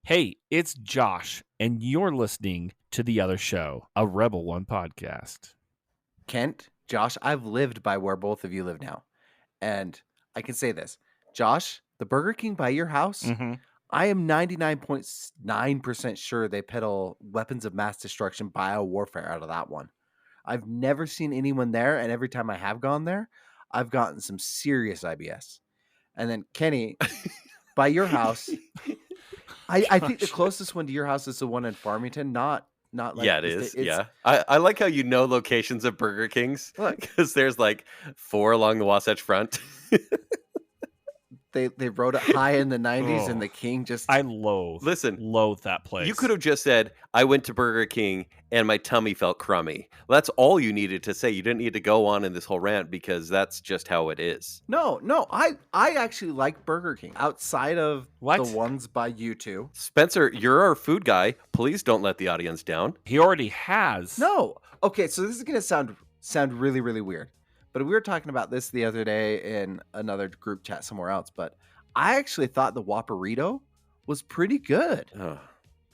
Hey, it's Josh, and you're listening to The Other Show, a Rebel One podcast. Kent, Josh, I've lived by where both of you live now. And I can say this. Josh, the Burger King by your house, I am 99.9% sure they peddle weapons of mass destruction bio-warfare out of that one. I've never seen anyone there, and every time I have gone there, I've gotten some serious IBS. And then Kenny, by your house, I think the closest one to your house is the one in Farmington, not like yeah, it is. Yeah, I like how you know locations of Burger Kings because there's like 4 along the Wasatch Front. They wrote it high in the 90s, and the King just... I loathe that place. You could have just said, I went to Burger King and my tummy felt crummy. Well, that's all you needed to say. You didn't need to go on in this whole rant because that's just how it is. No, I actually like Burger King outside of the ones by you two. Spencer, you're our food guy. Please don't let the audience down. He already has. No. Okay, so this is going to sound really, really weird. But we were talking about this the other day in another group chat somewhere else. But I actually thought the Whopperito was pretty good.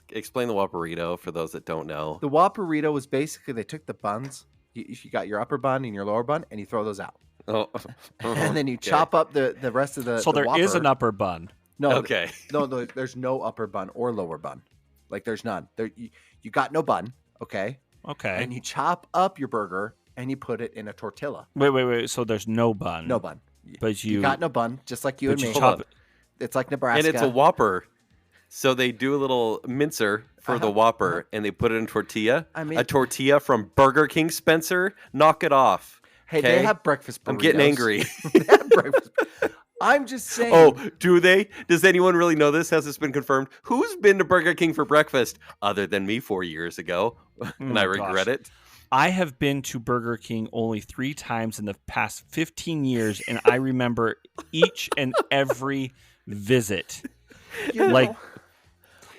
Explain the Whopperito for those that don't know. The Whopperito was basically they took the buns. You got your upper bun and your lower bun, and you throw those out. And then you chop up the rest of the So there Whopper. is an upper bun. No. Okay. No, there's no upper bun or lower bun. Like there's none. You got no bun, okay? Okay. And you chop up your burger and you put it in a tortilla. Wait. So there's no bun. No bun. But you got no bun, just like you and me. It's like Nebraska. And it's a Whopper. So they do a little mincer for the Whopper, and they put it in tortilla. I mean, a tortilla from Burger King, Spencer. Knock it off. Hey, they have breakfast burritos. I'm getting angry. They have breakfast. I'm just saying. Oh, do they? Does anyone really know this? Has this been confirmed? Who's been to Burger King for breakfast other than me 4 years ago? And I regret it. I have been to Burger King only 3 times in the past 15 years, and I remember each and every visit.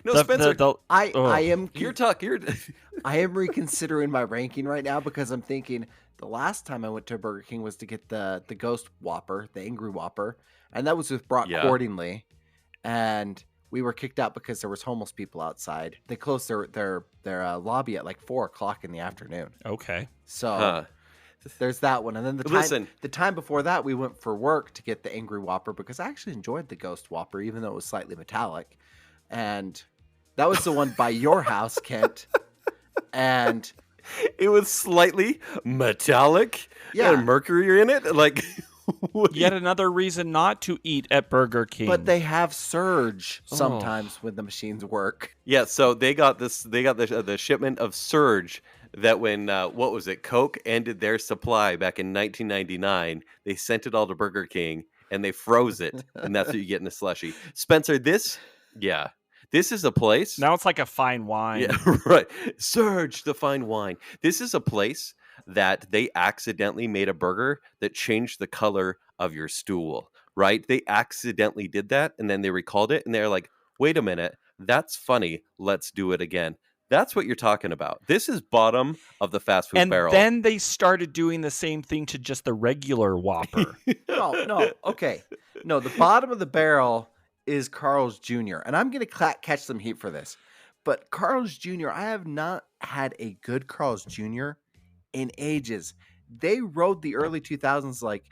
No, Spencer, I am. I am reconsidering my ranking right now because I'm thinking the last time I went to Burger King was to get the Ghost Whopper, the Angry Whopper, and that was with Brock Cordingley, and we were kicked out because there was homeless people outside. They closed their lobby at like 4:00 in the afternoon. Okay, so there's that one, and then the time before that we went for work to get the Angry Whopper because I actually enjoyed the Ghost Whopper even though it was slightly metallic, and that was the one by your house, Kent, and it was slightly metallic. Yeah, and mercury in it, like. Yet another reason not to eat at Burger King. But they have surge sometimes when the machines work. Yeah, so they got this. They got the shipment of surge that when what was it? Coke ended their supply back in 1999. They sent it all to Burger King and they froze it, and that's what you get in a slushie. Spencer, this is a place. Now it's like a fine wine. Yeah, right. Surge, the fine wine. This is a place that they accidentally made a burger that changed the color of your stool, right? They accidentally did that, and then they recalled it, and they're like, wait a minute, that's funny. Let's do it again. That's what you're talking about. This is bottom of the fast food barrel. And then they started doing the same thing to just the regular Whopper. No, okay. No, the bottom of the barrel is Carl's Jr., and I'm going to catch some heat for this. But Carl's Jr., I have not had a good Carl's Jr. in ages. They rode the early 2000s like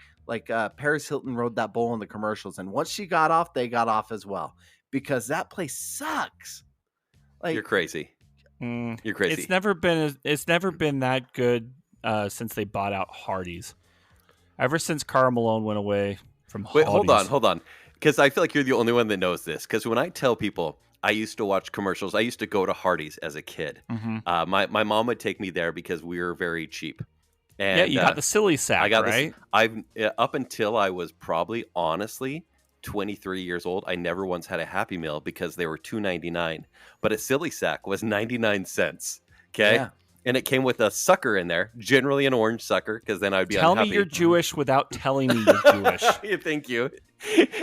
Paris Hilton rode that bull in the commercials, and once she got off, they got off as well because that place sucks. Like, you're crazy. You're crazy. It's never been that good since they bought out Hardee's. Ever since Karl Malone went away from Hardee's. Wait, hold on, because I feel like you're the only one that knows this. Because when I tell people I used to watch commercials. I used to go to Hardee's as a kid. Mm-hmm. My mom would take me there because we were very cheap. And, yeah, you got the silly sack, right? Up until I was probably, honestly, 23 years old, I never once had a Happy Meal because they were $2.99. But a silly sack was 99 cents. Okay? Yeah. And it came with a sucker in there, generally an orange sucker, because then I'd be unhappy. Tell me you're Jewish without telling me you're Jewish. Yeah, thank you.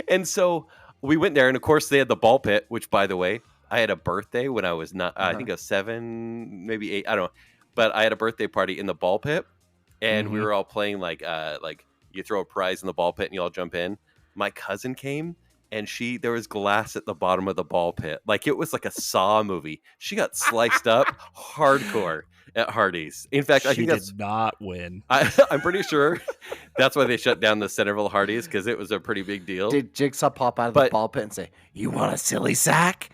And so we went there, and of course they had the ball pit, which, by the way, I had a birthday when I was not, I think I was 7, maybe 8, I don't know. But I had a birthday party in the ball pit, and we were all playing like you throw a prize in the ball pit and you all jump in. My cousin came, and there was glass at the bottom of the ball pit. Like it was like a Saw movie. She got sliced up hardcore at Hardee's. In fact, I She think did not win. I'm pretty sure that's why they shut down the Centerville Hardee's, because it was a pretty big deal. Did Jigsaw pop out of the ball pit and say, "You want a silly sack?"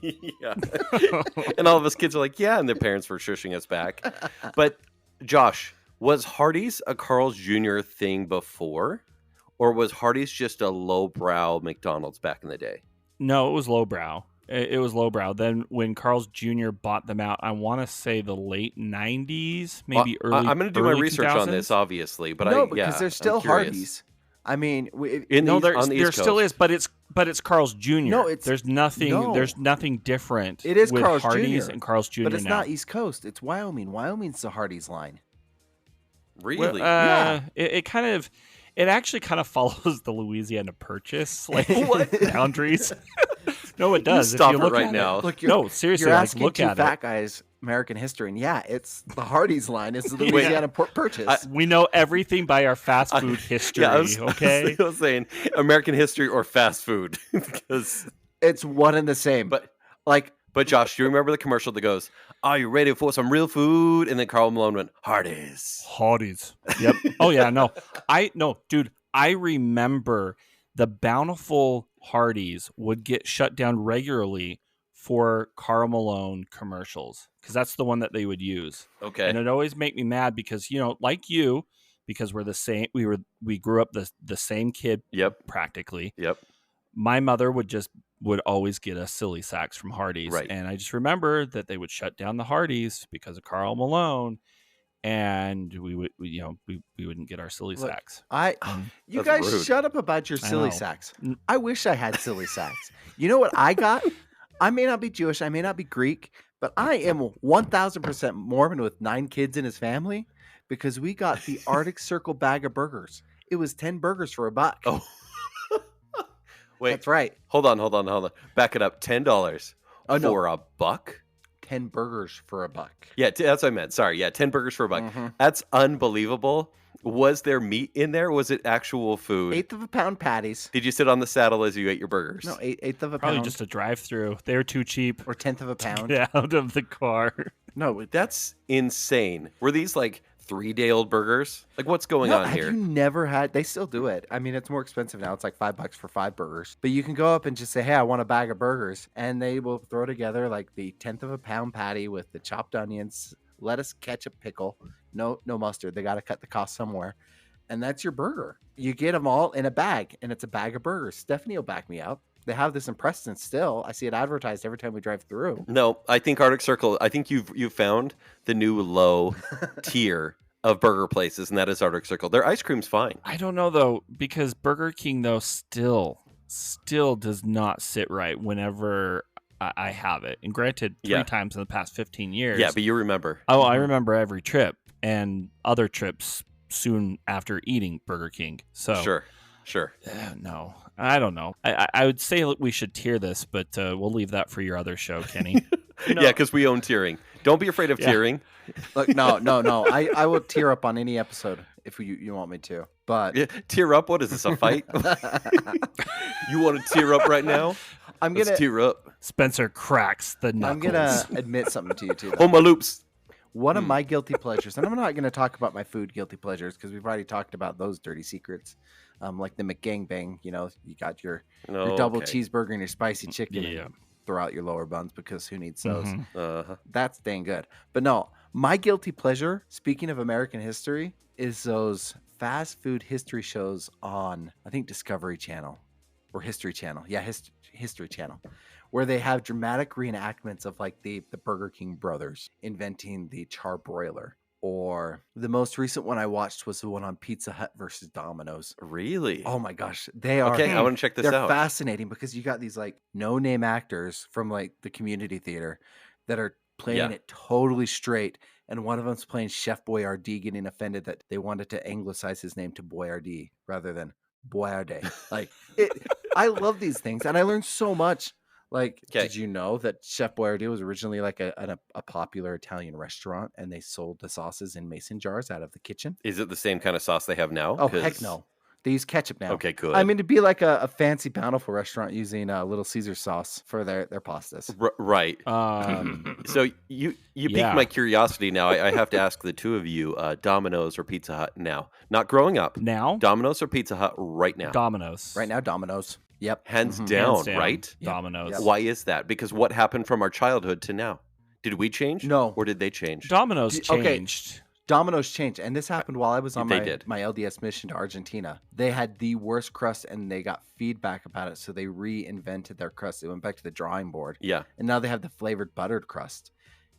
Yeah. And all of us kids are like, yeah, and their parents were shushing us back. But Josh, was Hardee's a Carl's Jr. thing before, or was Hardee's just a lowbrow McDonald's back in the day? No, it was lowbrow. It was lowbrow. Then when Carl's Jr. bought them out, I want to say the late 90s, maybe early. I'm going to do my research 2000s. on this, obviously, but because there's still Hardee's. I mean, there still is, but it's Carl's Jr. No, there's nothing different. It is with Carl's Hardee's Jr. and Carl's Jr. But it's now. not East Coast. It's Wyoming. Wyoming's the Hardee's line. Really? Yeah. It actually kind of follows the Louisiana Purchase boundaries. No, it does. Stop if you it look right at now. It. Look, No, seriously, you're like, asking look two at fat it. guys American history, and yeah, it's the Hardee's line. It's the Louisiana Purchase. We know everything by our fast food history. I was saying American history or fast food, because it's one and the same. But Josh, do you remember the commercial that goes, "Are you ready for some real food?" And then Carl Malone went, "Hardee's." Yep. Oh yeah, dude. I remember the Bountiful Hardee's would get shut down regularly for Karl Malone commercials, because that's the one that they would use. Okay. And it always make me mad because, like you, because we're the same. We grew up the same kid. Yep. Practically. Yep. My mother would always get us silly sacks from Hardee's. Right. And I just remember that they would shut down the Hardee's because of Karl Malone. And we wouldn't get our silly sacks. You That's guys rude. shut up about your silly sacks. I wish I had silly sacks. You know what I got? I may not be Jewish, I may not be Greek, but I am 1,000% Mormon with 9 kids in his family, because we got the Arctic Circle bag of burgers. It was 10 burgers for $1. Oh, wait, that's right. Hold on. Back it up. $10 for $1. 10 burgers for $1. Yeah, that's what I meant. Sorry. Yeah, 10 burgers for $1. Mm-hmm. That's unbelievable. Was there meat in there? Was it actual food? 1/8 of a pound patties. Did you sit on the saddle as you ate your burgers? No, 1/8 of a Probably pound. just a drive-through. They were too cheap. Or 1/10 of a pound. Get out of the car. No, that's insane. Were these like 3-day-old burgers? Like, what's going on here? Have you never had? They still do it. I mean, it's more expensive now. It's like $5 for 5 burgers. But you can go up and just say, "Hey, I want a bag of burgers," and they will throw together like the 1/10 of a pound patty with the chopped onions, lettuce, ketchup, pickle. No mustard. They got to cut the cost somewhere. And that's your burger. You get them all in a bag, and it's a bag of burgers. Stephanie will back me up. They have this in Preston still. I see it advertised every time we drive through. No, I think Arctic Circle. I think you've found the new low tier of burger places, and that is Arctic Circle. Their ice cream's fine. I don't know though, because Burger King though still does not sit right whenever I have it. And granted, 3 times in the past 15 years. Yeah, but you remember. Oh, I remember every trip and other trips soon after eating Burger King. So Sure. No, I don't know. I would say we should tier this, but we'll leave that for your other show, Kenny. No. Yeah, because we own tiering. Don't be afraid of tiering. Look, no. I will tear up on any episode if you want me to. But tear up? What is this, a fight? You want to tear up right now? Let's tear up. Spencer cracks the knuckles. I'm gonna admit something to you too. Hold my loops. One of my guilty pleasures, and I'm not going to talk about my food guilty pleasures because we've already talked about those dirty secrets, like the McGangbang. You know, you got your double cheeseburger and your spicy chicken. Yeah. And throw out your lower buns because who needs those? Mm-hmm. Uh-huh. That's dang good. But no, my guilty pleasure, speaking of American history, is those fast food history shows on, I think, Discovery Channel or History Channel. Yeah, History Channel. Where they have dramatic reenactments of like the Burger King brothers inventing the charbroiler. Or the most recent one I watched was the one on Pizza Hut versus Domino's. Really? Oh my gosh. They are. Okay, I want to check this they're out. fascinating because you got these like no-name actors from like the community theater that are playing it totally straight. And one of them's playing Chef Boyardee, getting offended that they wanted to anglicize his name to Boyardee rather than Boyardee. Like, I love these things. And I learned so much. Like, did you know that Chef Boyardee was originally like a popular Italian restaurant, and they sold the sauces in mason jars out of the kitchen? Is it the same kind of sauce they have now? Oh, heck no. They use ketchup now. Okay, good. I mean, it'd be like a fancy Bountiful restaurant using Little Caesar sauce for their pastas. Right. So you piqued my curiosity now. I have to ask the two of you, Domino's or Pizza Hut now? Not growing up. Now? Domino's or Pizza Hut right now? Domino's. Right now, Domino's. Yep. Hands down, right? Yep. Domino's. Yep. Why is that? Because what happened from our childhood to now? Did we change? No. Or did they change? Domino's Okay. changed. Domino's changed, and this happened while I was on They my did. LDS mission to Argentina. They had the worst crust, and they got feedback about it, so they reinvented their crust. They went back to the drawing board, Yeah. and now they have the flavored buttered crust.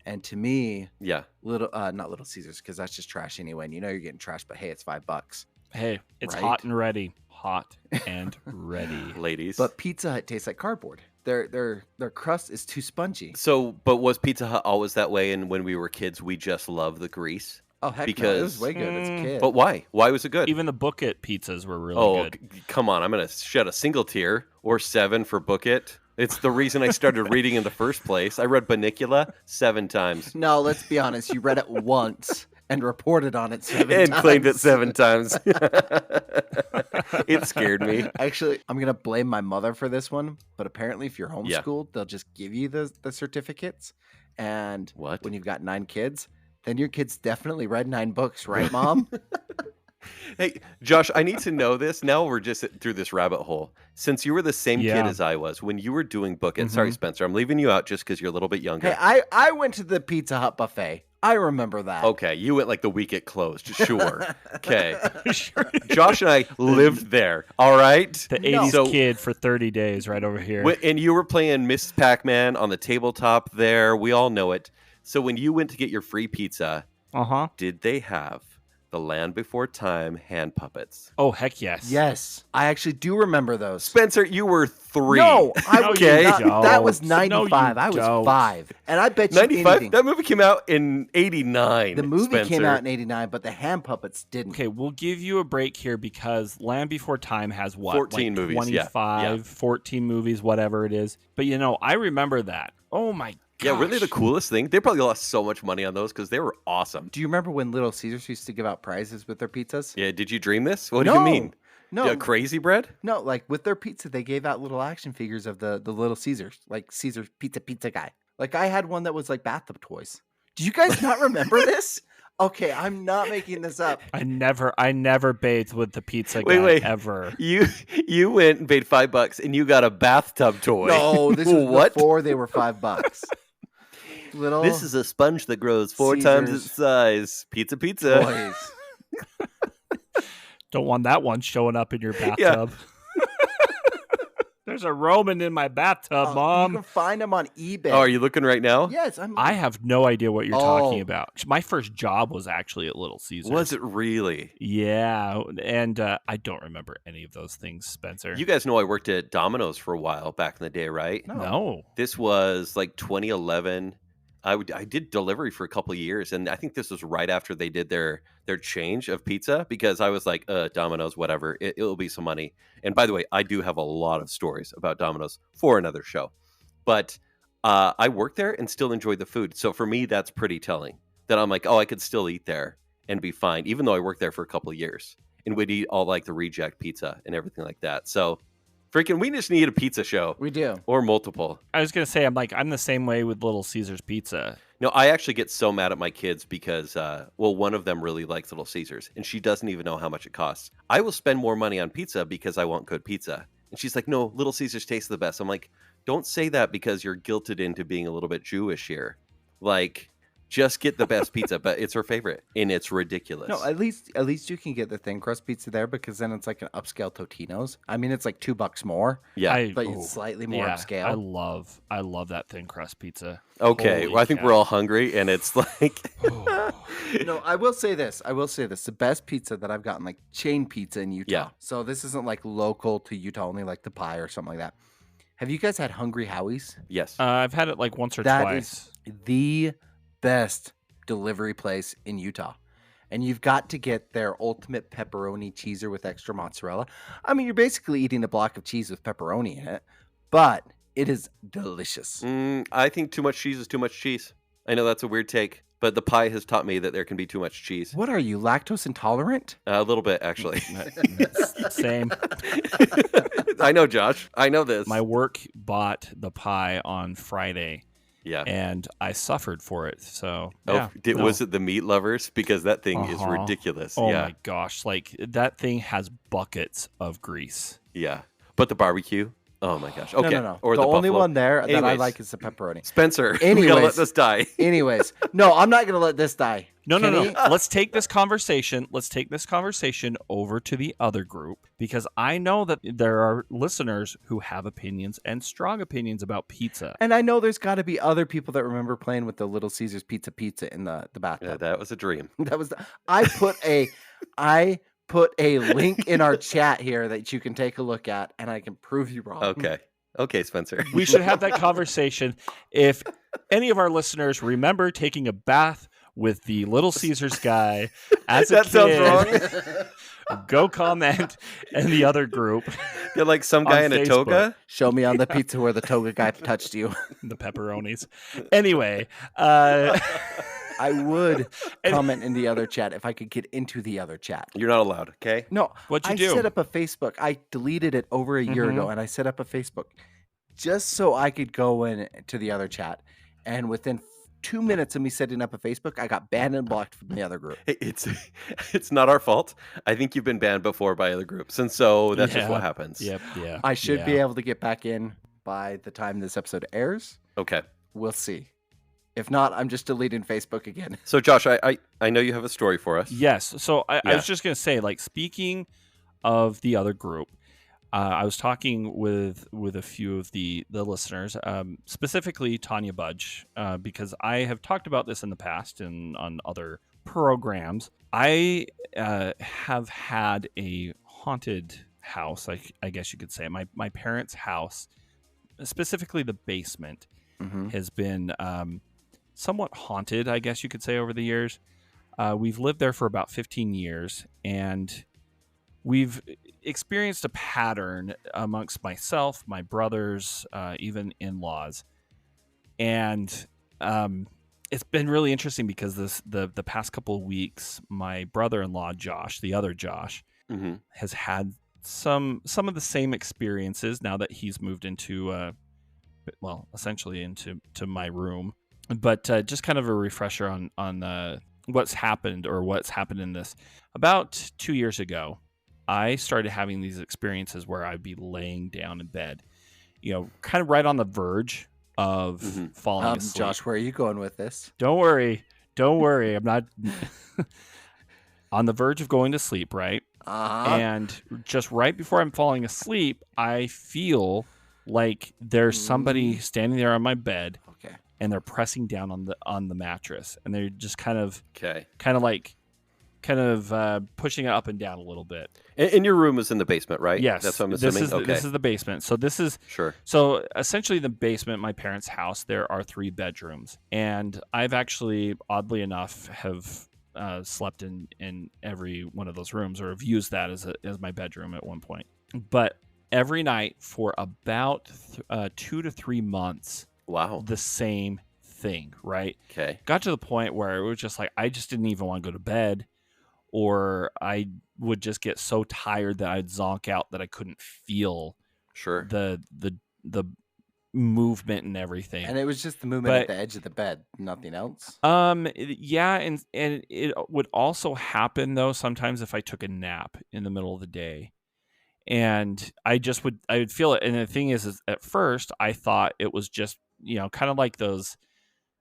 And to me, Yeah. not Little Caesars, because that's just trash anyway. And you know you're getting trash, but hey, it's $5. Hey, it's Right? hot and ready. Hot and ready. Ladies. But Pizza Hut tastes like cardboard. Their crust is too spongy. So, but was Pizza Hut always that way? And when we were kids, we just loved the grease? Oh heck, no, it Because- was way good as a kid. But why? Why was it good? Even the Book It pizzas were really good. Come on. I'm going to shed a single tear or 7 for Book It. It's the reason I started reading in the first place. I read Banicula 7 times. No, let's be honest. You read it once and reported on it 7 And times. claimed it 7 times. It scared me. Actually, I'm gonna blame my mother for this one. But apparently, if you're homeschooled, they'll just give you the certificates. And What? when you've got 9 kids, then your kids definitely read 9 books, right, Mom? Hey, Josh, I need to know this. Now we're just through this rabbit hole. Since you were the same kid Yeah. as I was, when you were doing Book It, sorry, Spencer, I'm leaving you out just because you're a little bit younger. Hey, I went to the Pizza Hut buffet. I remember that. Okay, you went like the week it closed. Sure. Okay. Josh and I lived there. All right. The No. 80s So- kid for 30 days right over here. And you were playing Miss Pac-Man on the tabletop there. We all know it. So when you went to get your free pizza, Uh-huh. did they have the Land Before Time hand puppets? Oh, heck yes. Yes, I actually do remember those. Spencer, you were 3. No, I No, was you not. That was don't. No, you 95. I was don't. 5, and I bet you 95? anything. That movie came out in 89. The movie came Spencer. out in 89, but the hand puppets didn't. Okay, we'll give you a break here because Land Before Time has what? 14 movies, yeah. 25, 14 movies, whatever it is. But I remember that. Oh my gosh. Yeah, really the coolest thing. They probably lost so much money on those because they were awesome. Do you remember when Little Caesars used to give out prizes with their pizzas? Yeah, did you dream this? What do you mean? No, Yeah, crazy bread? no. Like with their pizza, they gave out little action figures of the Little Caesars, like Caesar's pizza guy. Like I had one that was like bathtub toys. Do you guys not remember this? Okay, I'm not making this up. I never bathed with the pizza guy Wait. ever. You went and paid $5 and you got a bathtub toy. No, this was What? before they were $5. Little This is a sponge that grows 4 times Caesars its size. Pizza. toys. Don't want that one showing up in your bathtub. There's a Roman in my bathtub, You Mom. can find them on eBay. Oh, are you looking right now? Yes, I have no idea what you're talking Oh. about. My first job was actually at Little Caesars. Was it really? Yeah, and I don't remember any of those things, Spencer. You guys know I worked at Domino's for a while back in the day, right? No. This was like 2011. I did delivery for a couple of years, and I think this was right after they did their change of pizza because I was like, Domino's, whatever, it'll be some money. And by the way, I do have a lot of stories about Domino's for another show, but I worked there and still enjoyed the food. So for me, that's pretty telling that I'm like, oh, I could still eat there and be fine, even though I worked there for a couple of years and would eat all like the reject pizza and everything like that. So freaking, we just need a pizza show We do. or multiple. I was going to say, I'm the same way with Little Caesars Pizza. No, I actually get so mad at my kids because, one of them really likes Little Caesars, and she doesn't even know how much it costs. I will spend more money on pizza because I want good pizza. And she's like, no, Little Caesars tastes the best. I'm like, don't say that because you're guilted into being a little bit Jewish here. Like, just get the best pizza, but it's her favorite, and it's ridiculous. No, at least you can get the thin crust pizza there because then it's like an upscale Totino's. I mean, it's like $2 more, Yeah. but it's slightly more I upscale. love that thin crust pizza. Okay. Holy Well, I think cow. we're all hungry, and it's like, No, I will say this. The best pizza that I've gotten, like chain pizza in Utah. Yeah. So this isn't like local to Utah, only like the pie or something like that. Have you guys had Hungry Howie's? yes. I've had it like once or That twice. is the best delivery place in Utah. And you've got to get their ultimate pepperoni cheeser with extra mozzarella. I mean, you're basically eating a block of cheese with pepperoni in it, but it is delicious. I think too much cheese is too much cheese. I know that's a weird take. but the pie has taught me that there can be too much cheese. What are you, lactose intolerant? A little bit, actually. Same. I know, Josh. I know this. My work bought the pie on Friday. Yeah. And I suffered for it. So, was it the meat lovers? Because that thing is ridiculous. Oh yeah. my gosh. Like, that thing has buckets of grease. Yeah. But the barbecue, oh my gosh. Okay. No. Or the only buffalo. one there that I Anyways. like is the pepperoni. Spencer, Anyways. we gotta let this die. Anyways, no, I'm not gonna let this die. No. Kenny? Let's take this conversation over to the other group, because I know that there are listeners who have opinions and strong opinions about pizza. And I know there's got to be other people that remember playing with the Little Caesars pizza in the bathtub. Yeah, that was a dream. That was I put a link in our chat here that you can take a look at, and I can prove you wrong. Okay, Spencer. We should have that conversation. If any of our listeners remember taking a bath with the Little Caesars guy as a that kid, sounds wrong. Go comment in the other group. You're like some guy in a Facebook. toga. Show me on the pizza where the toga guy touched you. The pepperonis. Anyway, I would And- comment in the other chat if I could get into the other chat. You're not allowed, okay? No, What'd you I do? set up a Facebook. I deleted it over a year ago, and I set up a Facebook just so I could go in to the other chat. And within 2 minutes of me setting up a Facebook, I got banned and blocked from the other group. It's not our fault. I think you've been banned before by other groups, and so that's just what happens. Yep. Yeah. I should be able to get back in by the time this episode airs. Okay. We'll see. If not, I'm just deleting Facebook again. So, Josh, I know you have a story for us. Yes. So I Yeah. was just going to say, like, speaking of the other group, I was talking with a few of the listeners, specifically Tanya Budge, because I have talked about this in the past and on other programs. I have had a haunted house, I guess you could say. My parents' house, specifically the basement, has been somewhat haunted, I guess you could say, over the years. We've lived there for about 15 years, and we've experienced a pattern amongst myself, my brothers, even in-laws. And it's been really interesting because the past couple of weeks, my brother-in-law, Josh, the other Josh, has had some of the same experiences now that he's moved into, essentially into my room. But just kind of a refresher on what's happened in this. About 2 years ago, I started having these experiences where I'd be laying down in bed, kind of right on the verge of falling asleep. Josh, where are you going with this? Don't worry. I'm not on the verge of going to sleep, right? And just right before I'm falling asleep, I feel like there's somebody standing there on my bed. Okay. And they're pressing down on the mattress, and they're just kind of pushing it up and down a little bit. And your room is in the basement, right? Yes, that's what I'm assuming. This is the basement. So this is sure. So essentially, the basement, my parents' house, there are 3 bedrooms, and I've actually, oddly enough, have slept in every one of those rooms, or have used that as my bedroom at one point. But every night for about 2 to 3 months. Wow. The same thing, right? Okay. Got to the point where it was just like I just didn't even want to go to bed, or I would just get so tired that I'd zonk out that I couldn't feel the movement and everything. And it was just the movement at the edge of the bed, nothing else. Yeah, and it would also happen though sometimes if I took a nap in the middle of the day. And I would feel it. And the thing is at first I thought it was just, kind of like those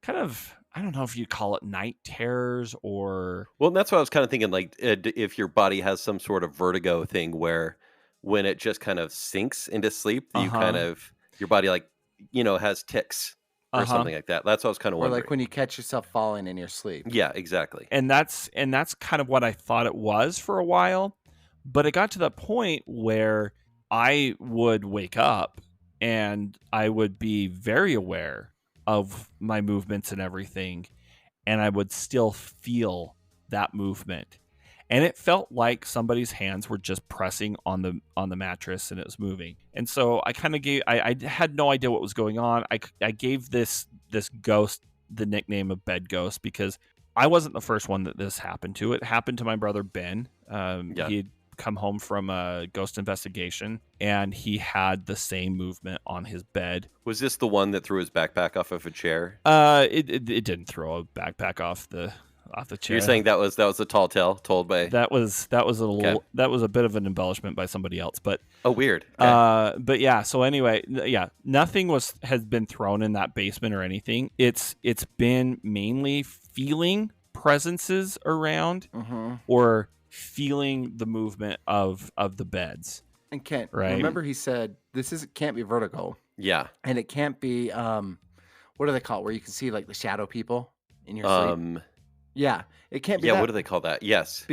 kind of, I don't know if you'd call it night terrors or. Well, that's what I was kind of thinking, like if your body has some sort of vertigo thing where when it just kind of sinks into sleep, you kind of, your body has tics or something like that. That's what I was kind of wondering. Or like when you catch yourself falling in your sleep. Yeah, exactly. And that's kind of what I thought it was for a while. But it got to the point where I would wake up and I would be very aware of my movements and everything, and I would still feel that movement. And it felt like somebody's hands were just pressing on the mattress and it was moving. And so I kind of I had no idea what was going on. I gave this ghost the nickname of Bed Ghost because I wasn't the first one that this happened to. It happened to my brother Ben. Yeah. He'd come home from a ghost investigation, and he had the same movement on his bed. Was this the one that threw his backpack off of a chair? It didn't throw a backpack off the chair. You're saying that was a tall tale told by that was a little Okay. that was a bit of an embellishment by somebody else, but weird. Okay. but yeah. So anyway, yeah, nothing has been thrown in that basement or anything. It's been mainly feeling presences around or feeling the movement of the beds. And Kent, Right. remember he said can't be vertigo, Yeah. and it can't be what do they call it? Where you can see like the shadow people in your sleep. Yeah, it can't be. Yeah. that What do they call that? Yes.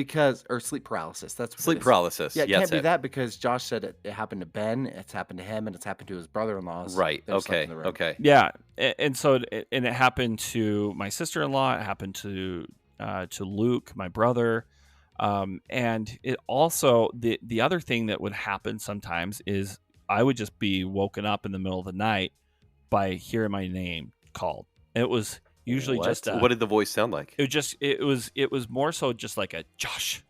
or sleep paralysis. That's what Sleep it is. paralysis. Yeah, it yes, can't be that because Josh said it happened to Ben, it's happened to him, and it's happened to his brother-in-laws. Right. They're slept Okay. in the room. Okay. Yeah, and so it happened to my sister-in-law. It happened to Luke, my brother, and it also the other thing that would happen sometimes is I would just be woken up in the middle of the night by hearing my name called. It was usually What? just What did the voice sound like? it was more so just like a Josh,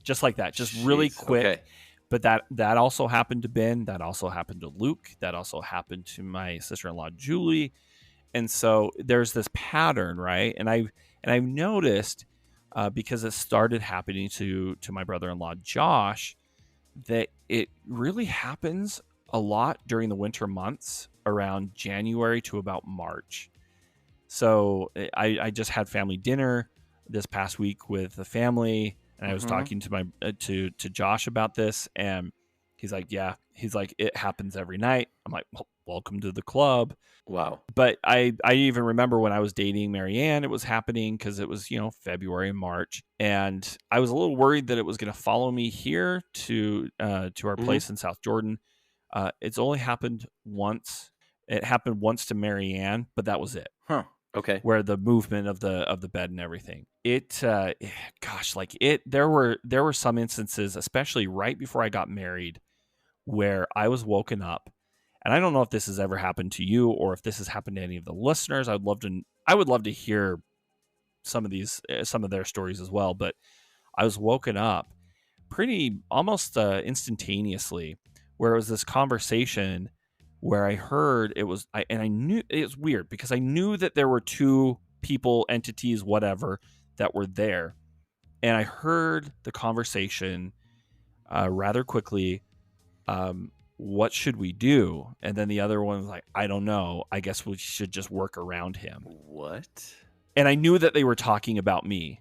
just like that, just really Jeez, quick. okay. But that also happened to Ben. That also happened to Luke. That also happened to my sister-in-law Julie. And so there's this pattern, right? And I've noticed because it started happening to my brother-in-law Josh that it really happens a lot during the winter months around January to about March. So I just had family dinner this past week with the family, and I was talking to my to Josh about this, and he's like, it happens every night. I'm like, well, welcome to the club. Wow. But I even remember when I was dating Marianne, it was happening because it was, February and March. And I was a little worried that it was going to follow me here to our place in South Jordan. It's only happened once. It happened once to Marianne, but that was it. Huh. Okay. Where the movement of the bed and everything. There were some instances, especially right before I got married, where I was woken up. And I don't know if this has ever happened to you or if this has happened to any of the listeners. I would love to hear some of their stories as well. But I was woken up pretty almost instantaneously, where it was this conversation where I heard I knew it was weird because I knew that there were two people, entities, whatever, that were there, and I heard the conversation rather quickly. What should we do? And then the other one was like, I don't know. I guess we should just work around him. What? And I knew that they were talking about me.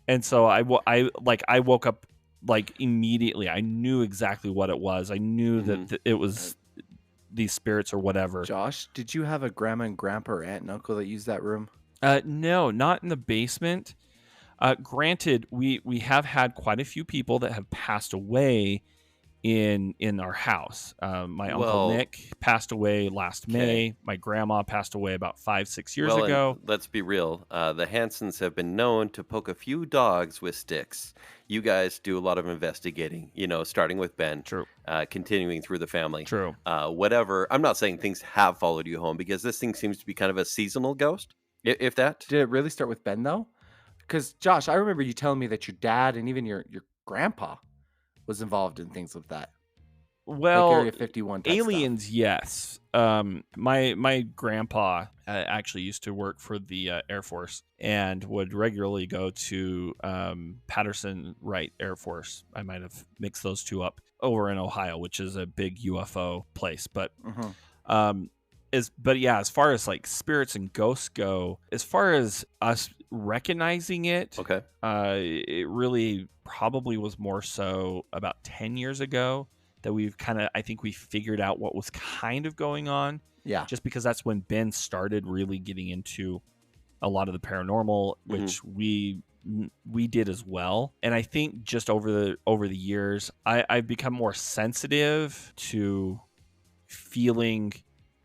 And so I woke up like immediately. I knew exactly what it was. I knew that it was these spirits or whatever. Josh, did you have a grandma and grandpa or aunt and uncle that used that room? No, not in the basement. Granted, we have had quite a few people that have passed away in our house. My uncle Nick passed away last May. My grandma passed away about 5-6 years ago. Let's be real. The Hansons have been known to poke a few dogs with sticks. You guys do a lot of investigating, starting with Ben. True. Continuing through the family. True. Whatever. I'm not saying things have followed you home because this thing seems to be kind of a seasonal ghost, if that. Did it really start with Ben, though? Because, Josh, I remember you telling me that your dad and even your grandpa was involved in things like that. Well, like Area 51 type aliens, stuff. yes. My grandpa actually used to work for the Air Force and would regularly go to Patterson Wright Air Force. I might have mixed those two up over in Ohio, which is a big UFO place. But as far as like spirits and ghosts go, as far as us recognizing it, okay, it really probably was more so about 10 years ago that I think we figured out what was kind of going on. Yeah. Just because that's when Ben started really getting into a lot of the paranormal, which we did as well. And I think just over the years, I've become more sensitive to feeling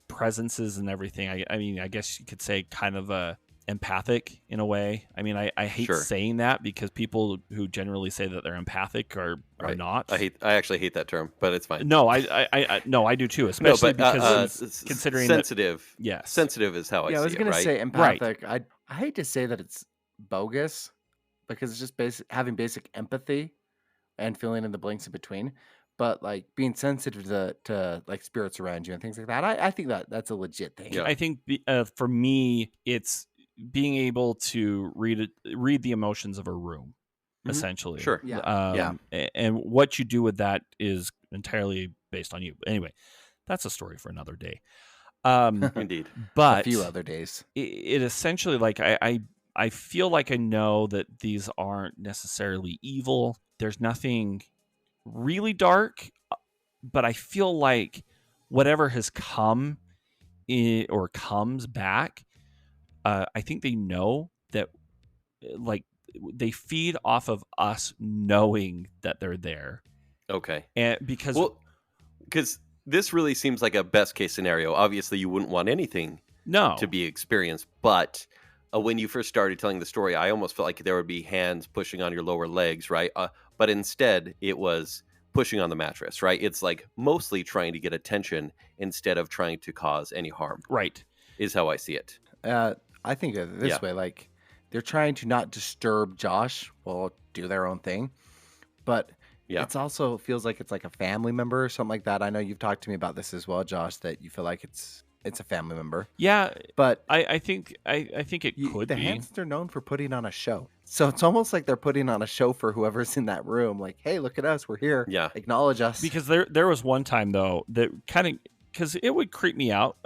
presences and everything. I mean, I guess you could say kind of an empathic in a way. I mean, I hate Sure. saying that because people who generally say that they're empathic are Right. not. I actually hate that term, but it's fine. No, I do too, No, especially but because considering sensitive. that, yes, Sensitive is how I Yeah, I see was it, gonna right? say Right. empathic. I hate to say that it's bogus because it's just having basic empathy and filling in the blanks in between. But like being sensitive to like spirits around you and things like that, I think that's a legit thing. Yeah. I think for me, it's being able to read the emotions of a room, Mhm. essentially. Sure. Yeah. And what you do with that is entirely based on you. Anyway, that's a story for another day. Indeed. But A few other days. it essentially, like, I feel like I know that these aren't necessarily evil. There's nothing really dark, but I feel like whatever has come or comes back, I think they know that, like, they feed off of us knowing that they're there, Okay. and because Well, because this really seems like a best case scenario. Obviously, you wouldn't want anything no, to be experienced, but when you first started telling the story, I almost felt like there would be hands pushing on your lower legs, right? But instead, it was pushing on the mattress, right? It's like mostly trying to get attention instead of trying to cause any harm, right, is how I see it. I think of it this Yeah. way, like they're trying to not disturb Josh, well, do their own thing, but Yeah. it's also feels like it's like a family member or something like that. I know you've talked to me about this as well, Josh, that you feel like it's a family member. yeah. But I think it could the be. hands are known for putting on a show. So it's almost like they're putting on a show for whoever's in that room. Like, hey, look at us. We're here. Yeah. Acknowledge us. Because there was one time though that kind of, because it would creep me out,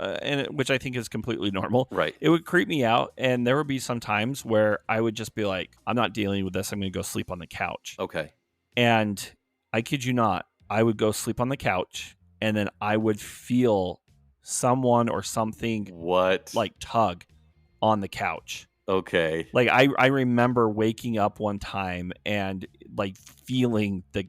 which I think is completely normal. Right. It would creep me out, and there would be some times where I would just be like, I'm not dealing with this. I'm going to go sleep on the couch. Okay. And I kid you not, I would go sleep on the couch, and then I would feel someone or something What? like tug on the couch. Okay. Like I remember waking up one time and like feeling the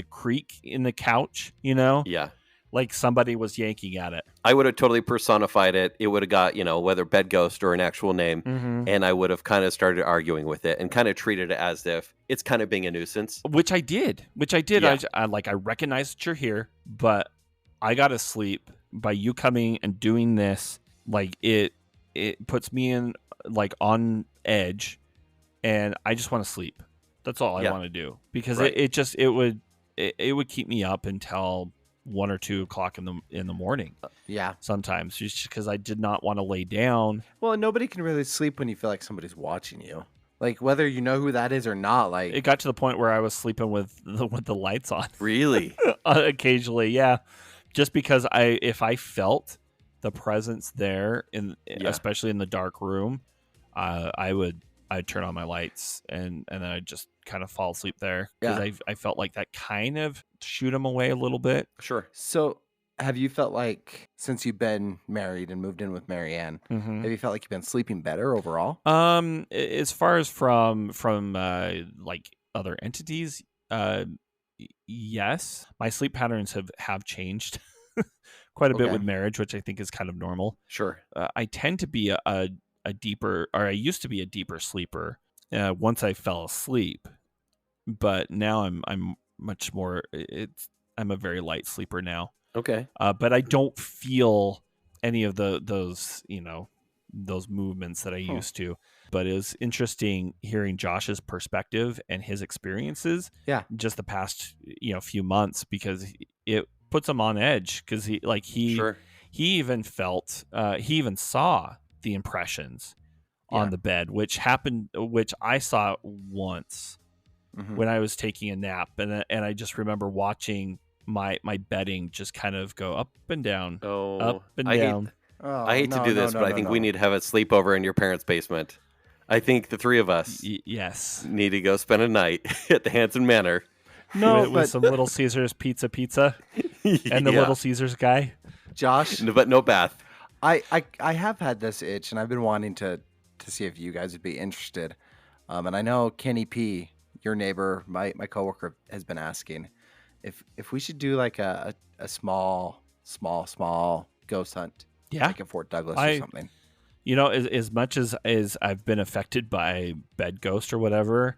creak in the couch, Yeah. like somebody was yanking at it. I would have totally personified it. It would have got, whether bed ghost or an actual name. Mm-hmm. And I would have kind of started arguing with it and kind of treated it as if it's kind of being a nuisance. Which I did. Yeah. I recognize that you're here, but I gotta sleep. By you coming and doing this, like it puts me in like on edge, and I just want to sleep. That's all I Yeah. want to do, because Right. it would keep me up until 1 or 2 o'clock in the morning. Yeah. Sometimes just because I did not want to lay down. Well, nobody can really sleep when you feel like somebody's watching you. Like whether you know who that is or not. Like It got to the point where I was sleeping with the lights on. Really? Occasionally, yeah. Just because if I felt the presence there especially in the dark room, I'd turn on my lights and then I'd just kind of fall asleep there, because Yeah. I felt like that kind of shoot them away a little bit. Sure. So have you felt like since you've been married and moved in with Marianne, Mm-hmm. have you felt like you've been sleeping better overall? As far as from like other entities, yes, my sleep patterns have changed quite a bit Okay. with marriage, which I think is kind of normal. Sure. I tend to be a deeper, or I used to be a deeper sleeper once I fell asleep, but now I'm much more. I'm a very light sleeper now. Okay. But I don't feel any of those movements that I used to. But it was interesting hearing Josh's perspective and his experiences. Yeah. Just the past few months, because it puts him on edge, because Sure. he even felt he even saw the impressions on Yeah. the bed, which I saw once Mhm. when I was taking a nap, and I just remember watching my bedding just kind of go up and down, Oh, up and I down. Oh, hate to no, do no, this, no, but I no, think no. we need to have a sleepover in your parents' basement. I think the three of us Yes. need to go spend a night at the Hanson Manor. No, with but some Little Caesars pizza and the Yeah. Little Caesars guy. Josh, But no bath. I have had this itch, and I've been wanting to see if you guys would be interested. And I know Kenny P, your neighbor, my coworker, has been asking if we should do like a small ghost hunt, Yeah. like at Fort Douglas or I- something. You know, as much as I've been affected by bed ghost or whatever,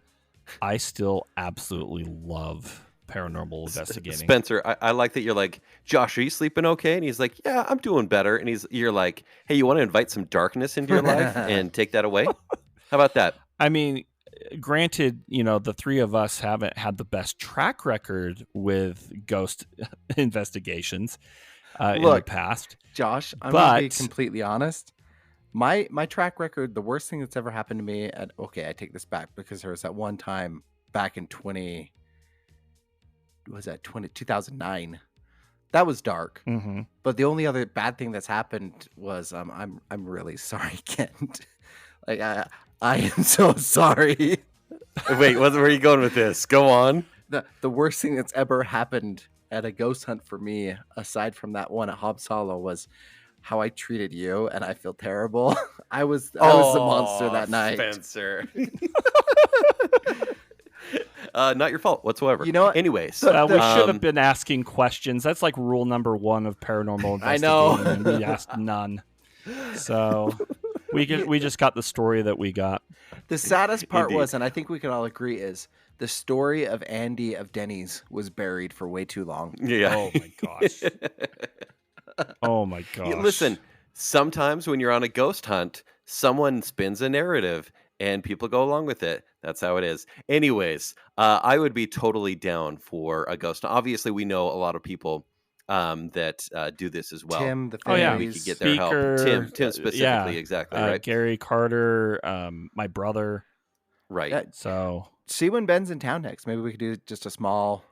I still absolutely love paranormal investigating. Spencer, I like that you're like, Josh, are you sleeping okay? And he's like, yeah, I'm doing better. And you're like, hey, you want to invite some darkness into your life and take that away? How about that? I mean, granted, you know, the three of us haven't had the best track record with ghost investigations in the past. Josh, I'm going to be completely honest. My track record, the worst thing that's ever happened to me I take this back because there was that one time back in 2009. That was dark. Mm-hmm. But the only other bad thing that's happened was I'm really sorry, Kent. Like I am so sorry. Wait, where are you going with this? Go on. The worst thing that's ever happened at a ghost hunt for me, aside from that one at Hobbs Hollow, was how I treated you, and I feel terrible. I was the monster that night. Spencer. Not your fault whatsoever. You know what? Anyways. We should have been asking questions. That's like rule number 1 of paranormal investigating. I know. And we asked none. So we just got the story that we got. The saddest part Indeed. was, and I think we can all agree, is the story of Andy of Denny's was buried for way too long. Yeah. Oh my gosh. Oh my gosh. Yeah, listen, sometimes when you're on a ghost hunt, someone spins a narrative and people go along with it. That's how it is. Anyways, I would be totally down for a ghost hunt. Obviously, we know a lot of people that do this as well. Tim, the we could get their help. Tim specifically, exactly, right? Gary Carter, my brother. Right. Yeah. So See when Ben's in town next. Maybe we could do just a small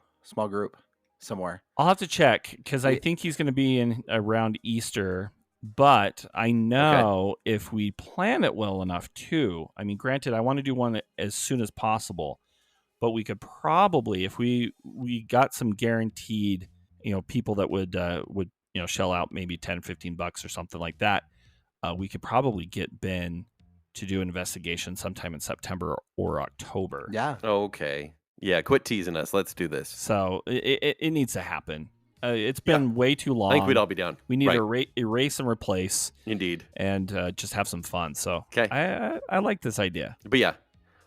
group somewhere. I'll have to check because I think he's going to be in around Easter. But I know if we plan it well enough too. I mean, granted, I want to do one as soon as possible, but we could probably, if we got some guaranteed, people that would shell out maybe $10-15 or something like that, we could probably get Ben to do an investigation sometime in September or October. Yeah. Okay. Yeah. Quit teasing us. Let's do this. So it needs to happen. It's been way too long. I think we'd all be down. We need to erase and replace. Indeed. And just have some fun. So okay. I like this idea. But yeah.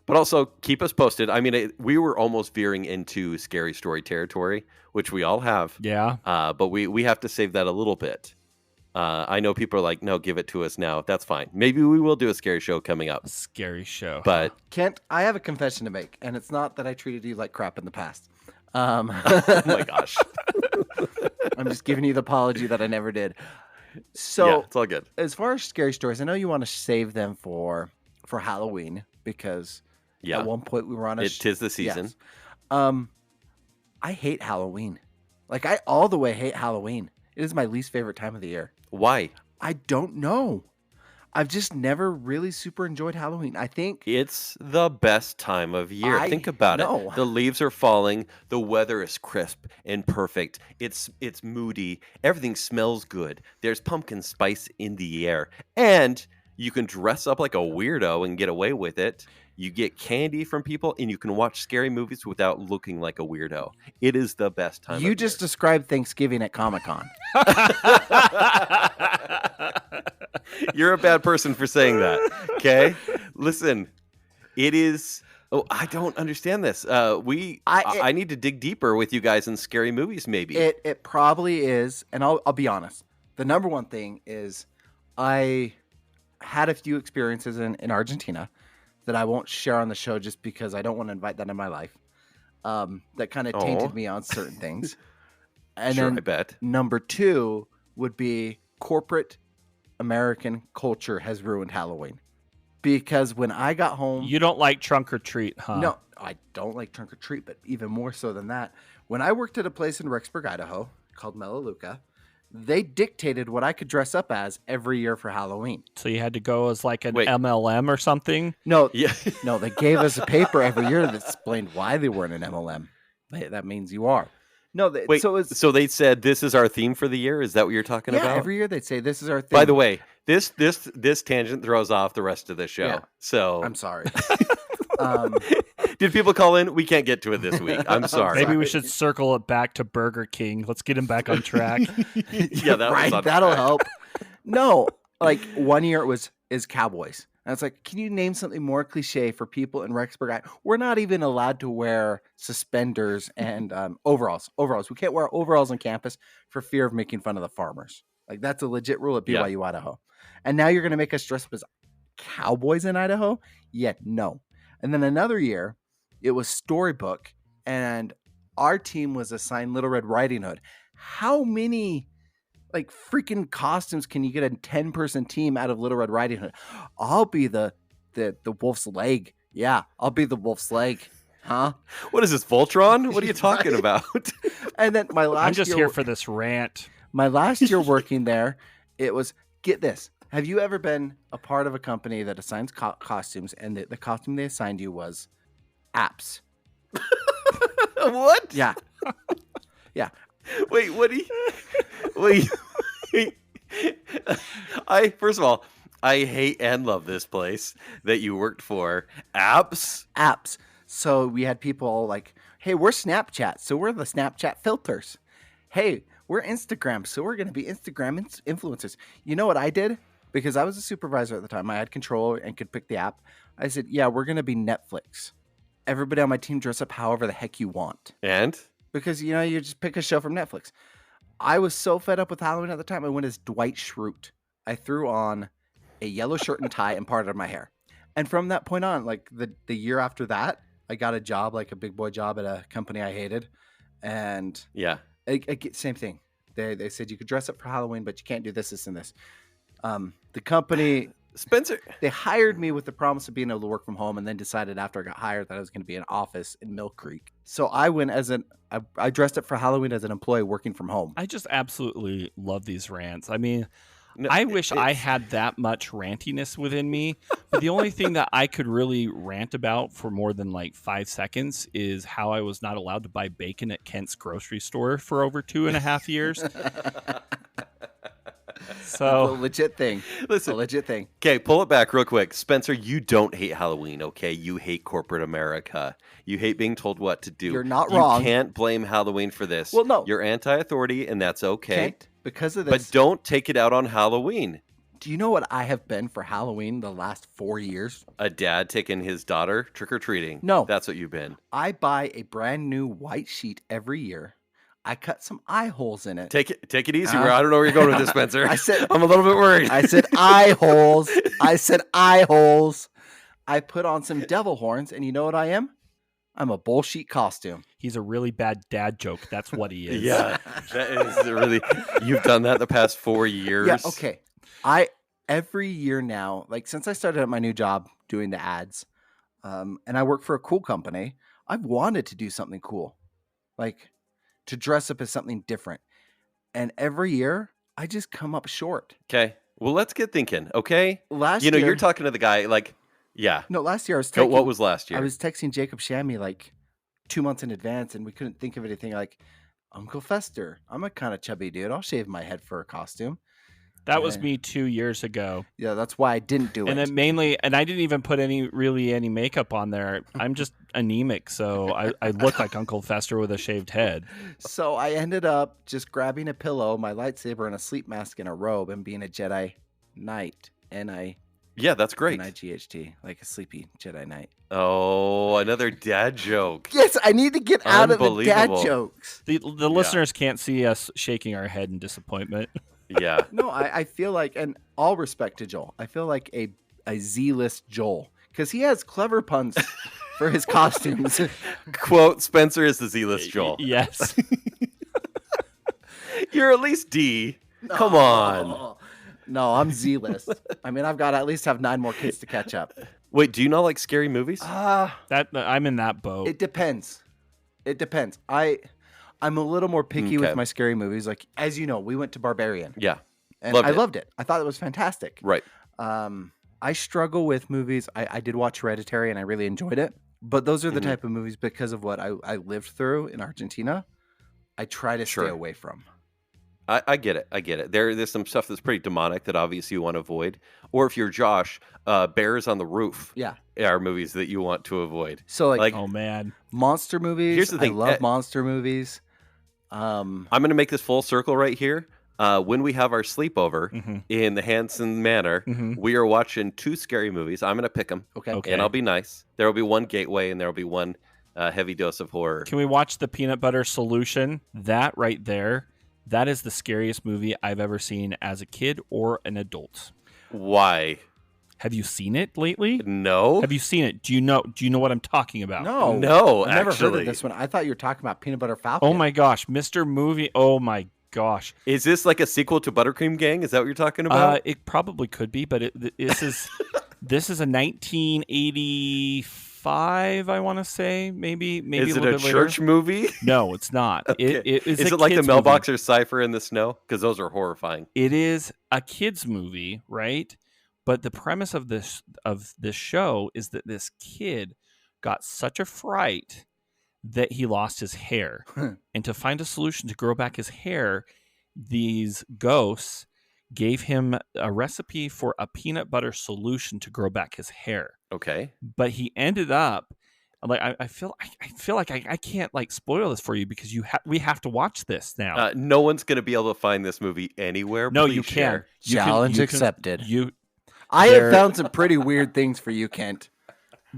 But also keep us posted. I mean, we were almost veering into scary story territory, which we all have. Yeah. But we have to save that a little bit. I know people are like, no, give it to us now. That's fine. Maybe we will do a scary show coming up. A scary show. But Kent, I have a confession to make, and it's not that I treated you like crap in the past. Oh my gosh. I'm just giving you the apology that I never did. So yeah, it's all good. As far as scary stories, I know you want to save them for Halloween because at one point we were on tis the season. Yes. I hate Halloween. Like I all the way hate Halloween. It is my least favorite time of the year. Why? I don't know. I've just never really super enjoyed Halloween. I think it's the best time of year. Think about it. The leaves are falling. The weather is crisp and perfect. It's moody. Everything smells good. There's pumpkin spice in the air. And you can dress up like a weirdo and get away with it. You get candy from people, and you can watch scary movies without looking like a weirdo. It is the best time of year. You just described Thanksgiving at Comic-Con. You're a bad person for saying that. Okay? Listen, it is... Oh, I don't understand this. I need to dig deeper with you guys in scary movies, maybe. It probably is, and I'll be honest. The number one thing is I had a few experiences in Argentina that I won't share on the show just because I don't want to invite that in my life. That kind of tainted me on certain things. And sure, then I bet. Number 2 would be corporate American culture has ruined Halloween. Because when I got home... You don't like trunk or treat, huh? No, I don't like trunk or treat, but even more so than that. When I worked at a place in Rexburg, Idaho, called Melaleuca, they dictated what I could dress up as every year for Halloween. So you had to go as like an MLM or something? No, no, they gave us a paper every year that explained why they weren't an MLM. That means you are. No, so they said this is our theme for the year. Is that what you're talking about? Yeah, every year they'd say this is our theme. By the way, this tangent throws off the rest of the show. Yeah. So I'm sorry. Did people call in? We can't get to it this week. I'm sorry. Maybe we should circle it back to Burger King. Let's get him back on track. Yeah, that'll help. No, like one year is Cowboys. And it's like, can you name something more cliche for people in Rexburg? We're not even allowed to wear suspenders and overalls. We can't wear overalls on campus for fear of making fun of the farmers. Like, that's a legit rule at BYU, Idaho. And now you're going to make us dress up as Cowboys in Idaho? Yeah, no. And then another year, it was Storybook, and our team was assigned Little Red Riding Hood. How many like freaking costumes can you get a 10-person team out of Little Red Riding Hood? I'll be the wolf's leg. Yeah, I'll be the wolf's leg. Huh? What is this, Voltron? What are you talking about? And then my last I'm just year, here for this rant. My last year working there, it was, get this. Have you ever been a part of a company that assigns costumes, and the costume they assigned you was apps? What? Yeah. Yeah. Wait, what do you... Wait. First of all, I hate and love this place that you worked for. Apps. So we had people like, hey, we're Snapchat, so we're the Snapchat filters. Hey, we're Instagram, so we're going to be Instagram influencers. You know what I did? Because I was a supervisor at the time. I had control and could pick the app. I said, yeah, we're going to be Netflix. Everybody on my team dress up however the heck you want. And? Because, you just pick a show from Netflix. I was so fed up with Halloween at the time, I went as Dwight Schrute. I threw on a yellow shirt and tie and parted my hair. And from that point on, like the year after that, I got a job, like a big boy job at a company I hated. And yeah, I get same thing. They said you could dress up for Halloween, but you can't do this, this, and this. The company... Spencer, they hired me with the promise of being able to work from home, and then decided after I got hired that I was going to be in an office in Mill Creek. So I went I dressed up for Halloween as an employee working from home. I just absolutely love these rants. I mean, I wish I had that much rantiness within me. But the only thing that I could really rant about for more than like 5 seconds is how I was not allowed to buy bacon at Kent's grocery store for over 2.5 years. So, a legit thing. Listen, a legit thing. Okay, pull it back real quick. Spencer, you don't hate Halloween, okay? You hate corporate America. You hate being told what to do. You're not wrong. You can't blame Halloween for this. Well, no. You're anti-authority, and that's okay. Can't because of this. But don't take it out on Halloween. Do you know what I have been for Halloween the last 4 years? A dad taking his daughter trick-or-treating. No. That's what you've been. I buy a brand new white sheet every year. I cut some eye holes in it. Take it easy, bro. I don't know where you're going with this, Spencer. I'm a little bit worried. I said eye holes. I put on some devil horns, and you know what I am? I'm a bullshit costume. He's a really bad dad joke. That's what he is. Yeah, that is really. You've done that the past 4 years. Yeah. Okay. Every year now, like since I started at my new job doing the ads, and I work for a cool company, I've wanted to do something cool, like to dress up as something different. And every year, I just come up short. Okay. Well, let's get thinking, okay? Last year... you're talking to the guy, like, yeah. No, last year I was texting... What was last year? I was texting Jacob Shammy, like, 2 months in advance, and we couldn't think of anything like, Uncle Fester, I'm a kind of chubby dude. I'll shave my head for a costume. That was me 2 years ago. Yeah, that's why I didn't do it. And then mainly, and I didn't even put any makeup on there. I'm just anemic, so I look like Uncle Fester with a shaved head. So I ended up just grabbing a pillow, my lightsaber, and a sleep mask and a robe, and being a Jedi Knight. Yeah, that's great. N-I-G-H-T, like a sleepy Jedi Knight. Oh, another dad joke. Yes, I need to get out of the dad jokes. The listeners can't see us shaking our head in disappointment. Yeah. No, I feel like, and all respect to Joel, I feel like a Z-list Joel, because he has clever puns for his costumes. Quote, Spencer is the Z-list Joel. Yes. You're at least D. No. Come on. No, I'm Z-list. I mean, I've got to at least have 9 more kids to catch up. Wait, do you not like scary movies? I'm in that boat. It depends. I'm a little more picky with my scary movies. Like, as you know, we went to Barbarian. Yeah. And I loved it. I thought it was fantastic. Right. I struggle with movies. I did watch Hereditary, and I really enjoyed it. But those are the type of movies, because of what I lived through in Argentina, I try to stay away from. I get it. There's some stuff that's pretty demonic that obviously you want to avoid. Or if you're Josh, Bears on the Roof are movies that you want to avoid. So like oh man, monster movies. Here's the thing. I love monster movies. I'm going to make this full circle right here. when we have our sleepover in the Hanson Manor, we are watching 2 scary movies. I'm going to pick them. Okay. And I'll be nice. There will be one gateway and there will be one heavy dose of horror. Can we watch the Peanut Butter Solution? That right there, that is the scariest movie I've ever seen as a kid or an adult. Why? Have you seen it lately? No. Have you seen it? Do you know what I'm talking about? No, I've never heard actually. of this one. I thought you were talking about Peanut Butter Falcon. Oh my gosh, Mr. Movie. Oh my gosh. Is this like a sequel to Buttercream Gang? Is that what you're talking about? It probably could be, but this is this is a 1985. I want to say maybe is a it little a bit church later. movie? No, it's not. Okay. Is it a like the kids movie. Mailboxer Cipher in the Snow? Because those are horrifying. It is a kids movie, right? But the premise of this show is that this kid got such a fright that he lost his hair. And to find a solution to grow back his hair, these ghosts gave him a recipe for a peanut butter solution to grow back his hair. Okay. But he ended up like I feel like I can't like spoil this for you because we have to watch this now. No one's going to be able to find this movie anywhere. No, Please you share. can. Challenge accepted. I have found some pretty weird things for you, Kent.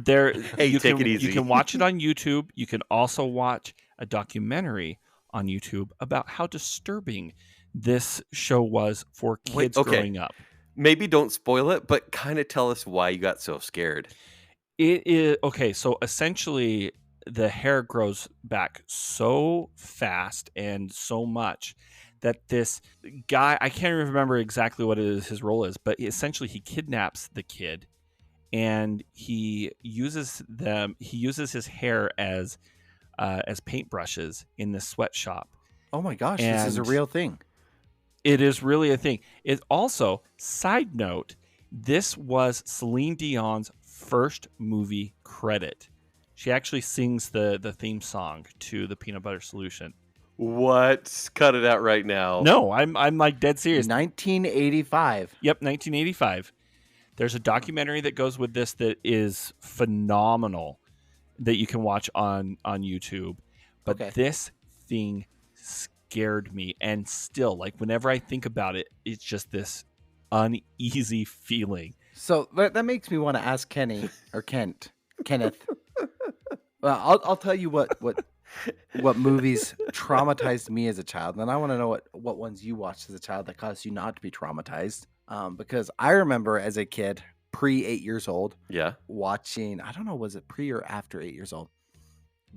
Hey, take it easy. You can watch it on YouTube. You can also watch a documentary on YouTube about how disturbing this show was for kids growing up. Maybe don't spoil it, but kind of tell us why you got so scared. It is okay. So essentially, the hair grows back so fast and so much that this guy, I can't remember exactly what his role is, but essentially he kidnaps the kid and he uses his hair as paintbrushes in the sweatshop. Oh my gosh, this is a real thing. It is really a thing. It also, side note, this was Celine Dion's first movie credit. She actually sings the theme song to the Peanut Butter Solution. What? Cut it out right now. No, I'm like dead serious. 1985. Yep, 1985. There's a documentary that goes with this that is phenomenal that you can watch on YouTube. But this thing scared me, and still, like whenever I think about it, it's just this uneasy feeling. So that makes me want to ask Kenneth. Well, I'll tell you what movies traumatized me as a child, and then I want to know what ones you watched as a child that caused you not to be traumatized. Because I remember as a kid, pre 8 years old, watching. I don't know, was it pre or after 8 years old?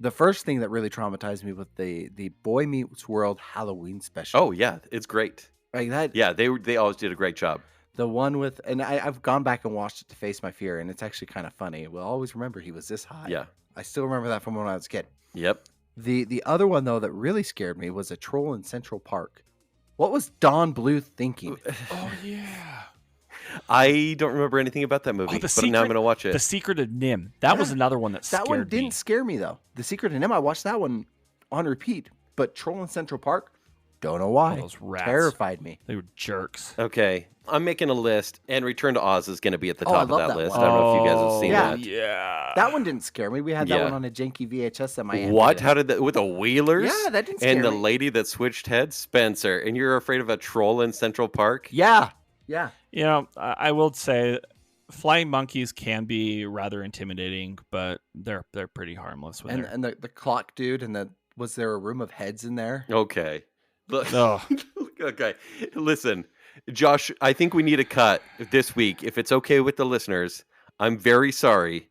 The first thing that really traumatized me was the Boy Meets World Halloween special. Oh yeah, it's great. Like that. Yeah, they always did a great job. The one with, and I've gone back and watched it to face my fear, and it's actually kind of funny. We'll always remember he was this high. Yeah, I still remember that from when I was a kid. Yep. The other one though that really scared me was a troll in Central Park. What was Don Bluth thinking? Oh yeah. I don't remember anything about that movie, but now I'm going to watch it. The Secret of Nim. That was another one that scared me. That one didn't scare me, though. The Secret of Nim, I watched that one on repeat. But Troll in Central Park, don't know why. Oh, those rats. Terrified me. They were jerks. Okay. I'm making a list, and Return to Oz is going to be at the top of that list. One. I don't know if you guys have seen that. Yeah. That one didn't scare me. We had that one on a janky VHS that my aunt What? did. How did that? With the Wheelers? Yeah, that didn't scare me. And the me. lady that switched heads? Spencer. And you're afraid of a troll in Central Park? Yeah. Yeah. You know, I will say flying monkeys can be rather intimidating, but they're pretty harmless. And the clock dude, and was there a room of heads in there? Okay. Oh. Okay. Listen, Josh, I think we need a cut this week. If it's okay with the listeners, I'm very sorry.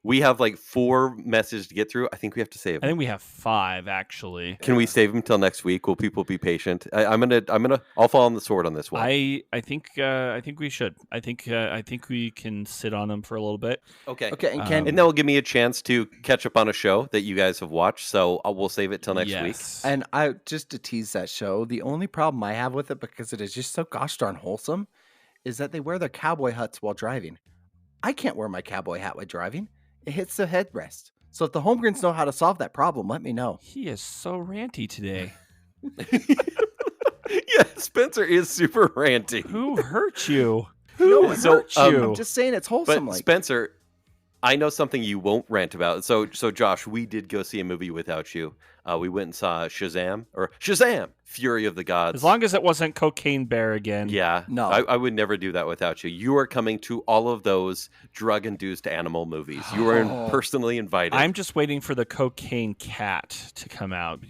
We have like 4 messages to get through. I think we have to save them. I think we have 5 actually. Can we save them till next week? Will people be patient? I'll fall on the sword on this one. I think we should. I think we can sit on them for a little bit. Okay. Okay. And that will give me a chance to catch up on a show that you guys have watched. So we'll save it till next week. And just to tease that show, the only problem I have with it, because it is just so gosh darn wholesome, is that they wear their cowboy hats while driving. I can't wear my cowboy hat while driving. It hits the headrest. So if the Holmgrens know how to solve that problem, let me know. He is so ranty today. Yeah, Spencer is super ranty. Who hurt you? Who hurt you? I'm just saying it's wholesome. But Spencer, I know something you won't rant about. So Josh, we did go see a movie without you. We went and saw Shazam, Fury of the Gods. As long as it wasn't Cocaine Bear again. Yeah. No. I would never do that without you. You are coming to all of those drug-induced animal movies. You are personally invited. I'm just waiting for the Cocaine Cat to come out.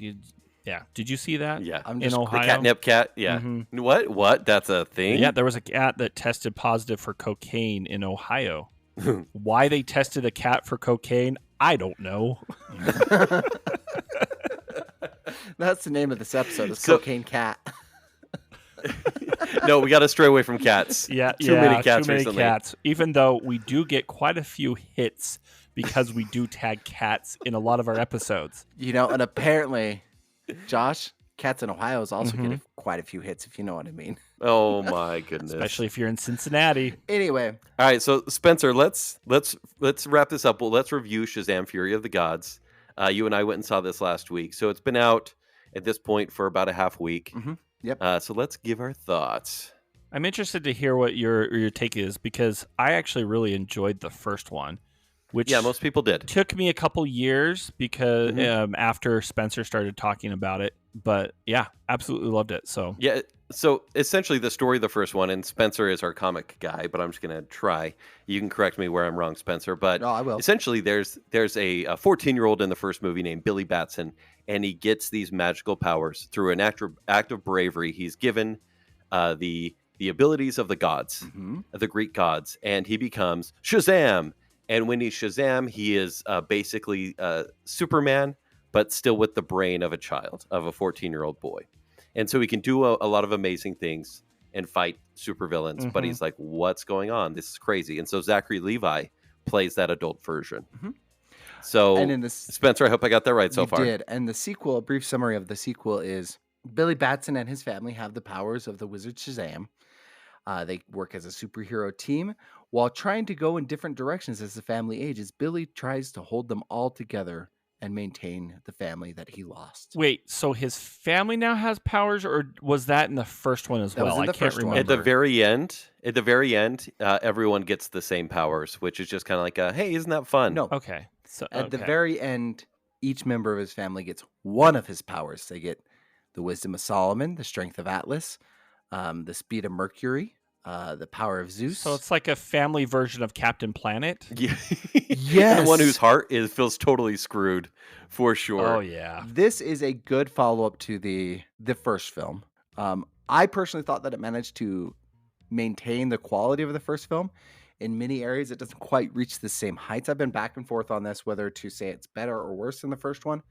Yeah. Did you see that? Yeah. In Ohio? The catnip cat? Yeah. Mhm. What? That's a thing? Yeah, there was a cat that tested positive for cocaine in Ohio. Why they tested a cat for cocaine, I don't know. That's the name of this episode. Is Cocaine Cat. No, we got to stray away from cats. Yeah, too many cats too many recently. cats. Even though we do get quite a few hits because we do tag cats in a lot of our episodes. And apparently, Josh, cats in Ohio is also getting quite a few hits, if you know what I mean. Oh my goodness! Especially if you're in Cincinnati. Anyway, all right. So Spencer, let's wrap this up. Well, let's review Shazam: Fury of the Gods. You and I went and saw this last week, so it's been out at this point for about a half week. Mm-hmm. Yep. So let's give our thoughts. I'm interested to hear what your take is because I actually really enjoyed the first one, which most people did. Took me a couple years because after Spencer started talking about it, but yeah, absolutely loved it. So yeah, so essentially the story of the first one, and Spencer is our comic guy, but I'm just gonna try. You can correct me where I'm wrong, Spencer. But I will. Essentially, there's a 14-year-old in the first movie named Billy Batson, and he gets these magical powers through an act of bravery. He's given the abilities of the gods, the Greek gods, and he becomes Shazam. And when he's Shazam, he is basically Superman, but still with the brain of a child, of a 14-year-old boy. And so he can do a lot of amazing things and fight supervillains, but he's like, what's going on? This is crazy. And so Zachary Levi plays that adult version. So, and in Spencer, I hope I got that right so far. You did. And the sequel, a brief summary of the sequel is Billy Batson and his family have the powers of the wizard Shazam. They work as a superhero team. While trying to go in different directions as the family ages, Billy tries to hold them all together and maintain the family that he lost. Wait, so his family now has powers, or was that in the first one as well? I can't remember. At the very end, everyone gets the same powers, which is just kind of like, hey, isn't that fun? No. Okay. So at the very end, each member of his family gets one of his powers. They get the wisdom of Solomon, the strength of Atlas, the speed of Mercury, the power of Zeus. So it's like a family version of Captain Planet? Yeah. Yes. The one whose heart feels totally screwed, for sure. Oh, yeah. This is a good follow-up to the first film. I personally thought that it managed to maintain the quality of the first film. In many areas, it doesn't quite reach the same heights. I've been back and forth on this, whether to say it's better or worse than the first one.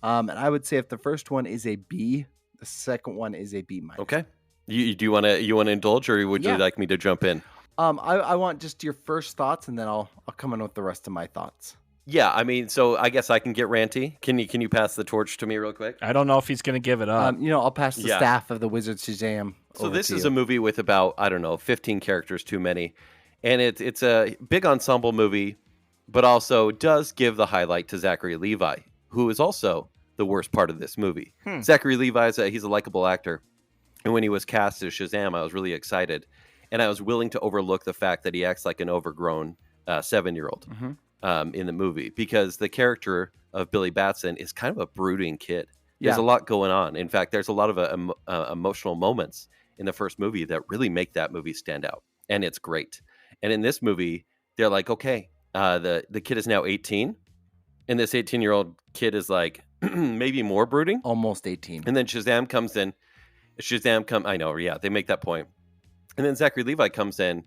And I would say if the first one is a B, the second one is a B minus. Okay. Do you want to indulge, or would you like me to jump in? I want just your first thoughts, and then I'll come in with the rest of my thoughts. Yeah, I mean, so I guess I can get ranty. Can you pass the torch to me real quick? I don't know if he's going to give it up. I'll pass the staff of the Wizard Shazam. So this is a movie with about 15 characters too many, and it's a big ensemble movie, but also does give the highlight to Zachary Levi, who is also the worst part of this movie. Zachary Levi he's a likable actor. And when he was cast as Shazam, I was really excited. And I was willing to overlook the fact that he acts like an overgrown 7-year-old in the movie. Because the character of Billy Batson is kind of a brooding kid. There's a lot going on. In fact, there's a lot of emotional moments in the first movie that really make that movie stand out. And it's great. And in this movie, they're like, okay, the kid is now 18. And this 18-year-old kid is like maybe more brooding. Almost 18. And then Shazam comes in. I know, yeah, they make that point. And then Zachary Levi comes in,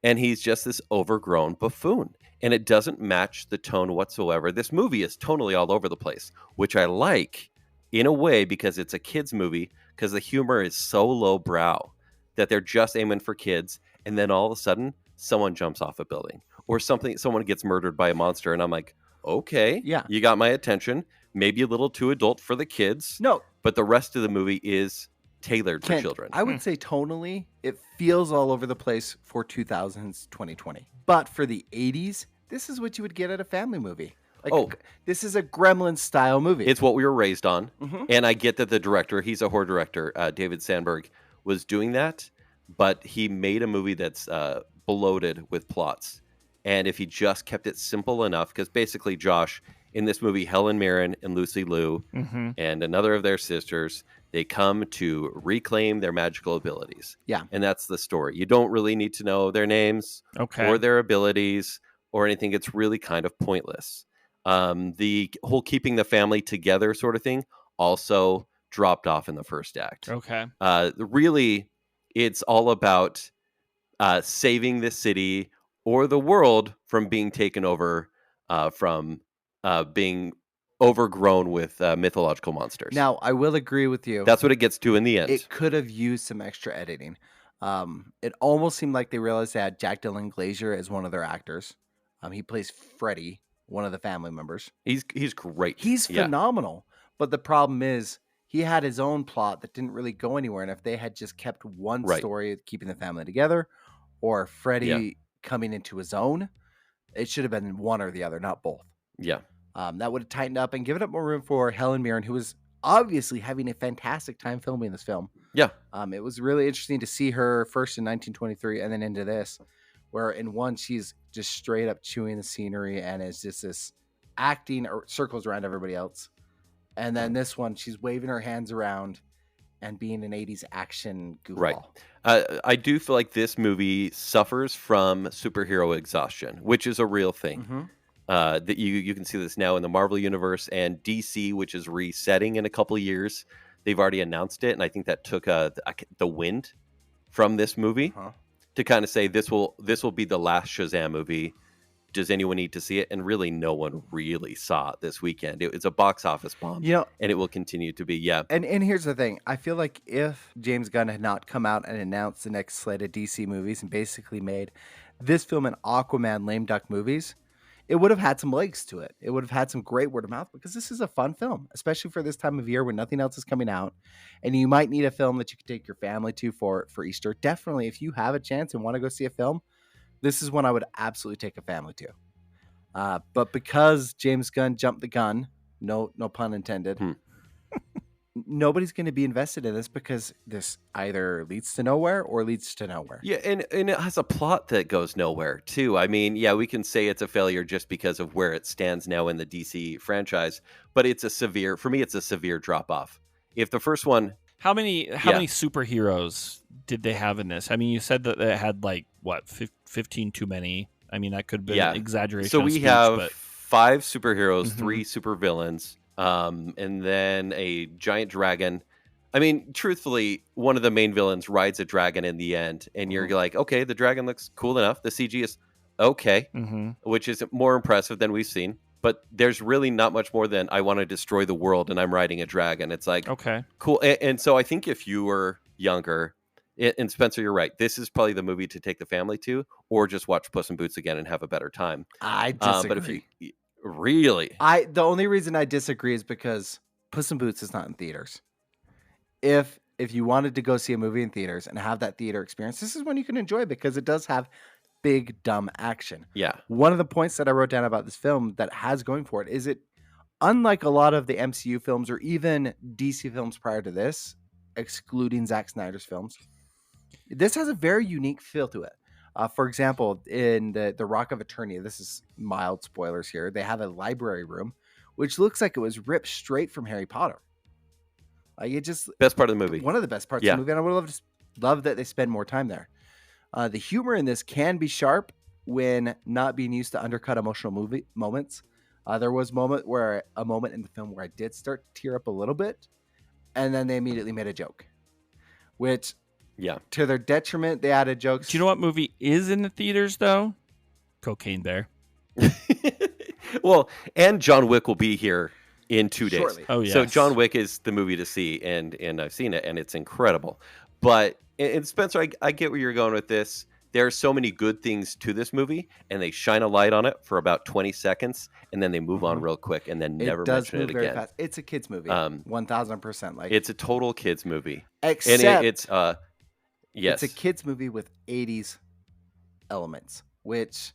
and he's just this overgrown buffoon. And it doesn't match the tone whatsoever. This movie is tonally all over the place, which I like in a way because it's a kid's movie, because the humor is so lowbrow that they're just aiming for kids. And then all of a sudden, someone jumps off a building or someone gets murdered by a monster. And I'm like, okay, you got my attention. Maybe a little too adult for the kids. No. But the rest of the movie is tailored for children. I would say tonally, it feels all over the place for 2000s, 2020. But for the 80s, this is what you would get at a family movie. This is a Gremlins style movie. It's what we were raised on. And I get that the director, he's a horror director, David Sandberg, was doing that. But he made a movie that's bloated with plots. And if he just kept it simple enough, because basically, Josh, in this movie, Helen Mirren and Lucy Liu and another of their sisters, they come to reclaim their magical abilities. Yeah. And that's the story. You don't really need to know their names or their abilities or anything. It's really kind of pointless. The whole keeping the family together sort of thing also dropped off in the first act. Okay. Really, it's all about saving the city or the world from being taken over from being overgrown with mythological monsters. Now, I will agree with you. That's what it gets to in the end. It could have used some extra editing. It almost seemed like they realized they had Jack Dylan Glazer as one of their actors. He plays Freddy, one of the family members. He's great. He's phenomenal. But the problem is he had his own plot that didn't really go anywhere. And if they had just kept one story, keeping the family together, or Freddy coming into his own, it should have been one or the other, not both. Yeah. That would have tightened up and given up more room for Helen Mirren, who was obviously having a fantastic time filming this film. Yeah. It was really interesting to see her first in 1923 and then into this, where in one she's just straight up chewing the scenery and is just this acting or circles around everybody else. And then this one, she's waving her hands around and being an 80s action goofball. Right. I do feel like this movie suffers from superhero exhaustion, which is a real thing. That you can see this now in the Marvel universe and DC, which is resetting in a couple of years. They've already announced it, and I think that took the wind from this movie to kind of say this will be the last Shazam movie. Does anyone need to see it? And really, no one really saw it this weekend. It's a box office bomb, and it will continue to be. Yeah. And here's the thing: I feel like if James Gunn had not come out and announced the next slate of DC movies and basically made this film and Aquaman lame duck movies, it would have had some legs to it. It would have had some great word of mouth because this is a fun film, especially for this time of year when nothing else is coming out. And you might need a film that you can take your family to for Easter. Definitely, if you have a chance and want to go see a film, this is one I would absolutely take a family to. But because James Gunn jumped the gun, no pun intended, nobody's going to be invested in this because this either leads to nowhere or leads to nowhere. Yeah, and it has a plot that goes nowhere, too. I mean, yeah, we can say it's a failure just because of where it stands now in the DC franchise, but it's a severe drop-off. If the first one... How many superheroes did they have in this? I mean, you said that it had, 15 too many. I mean, that could be an exaggeration. So we have 5 superheroes, 3 supervillains, and then a giant dragon. I mean, truthfully, one of the main villains rides a dragon in the end, and you're like, okay, the dragon looks cool enough. The CG is okay, which is more impressive than we've seen. But there's really not much more than I want to destroy the world and I'm riding a dragon. It's like, okay, cool. And so I think if you were younger, and Spencer, you're right, this is probably the movie to take the family to, or just watch Puss in Boots again and have a better time. I disagree. But if you really, the only reason I disagree is because Puss in Boots is not in theaters. If you wanted to go see a movie in theaters and have that theater experience, this is when you can enjoy it because it does have big dumb action. Yeah. One of the points that I wrote down about this film that has going for it is it, unlike a lot of the MCU films or even DC films prior to this, excluding Zack Snyder's films, this has a very unique feel to it. For example, in the Rock of Eternia, this is mild spoilers here, they have a library room which looks like it was ripped straight from Harry Potter. Best part of the movie. One of the best parts of the movie, and I would love that they spend more time there. The humor in this can be sharp when not being used to undercut emotional movie moments. There was a moment in the film where I did start to tear up a little bit, and then they immediately made a joke, which, to their detriment, they added jokes. Do you know what movie is in the theaters though? Cocaine Bear. Well, and John Wick will be here in 2 days. Shortly. Oh yeah. So John Wick is the movie to see, and I've seen it, and it's incredible. But and Spencer, I get where you're going with this. There are so many good things to this movie, and they shine a light on it for about 20 seconds, and then they move on real quick, and then never mention it again. Fast. It's a kids movie, 1000%. It's a total kids movie, except and it's it's a kids movie with 80s elements, which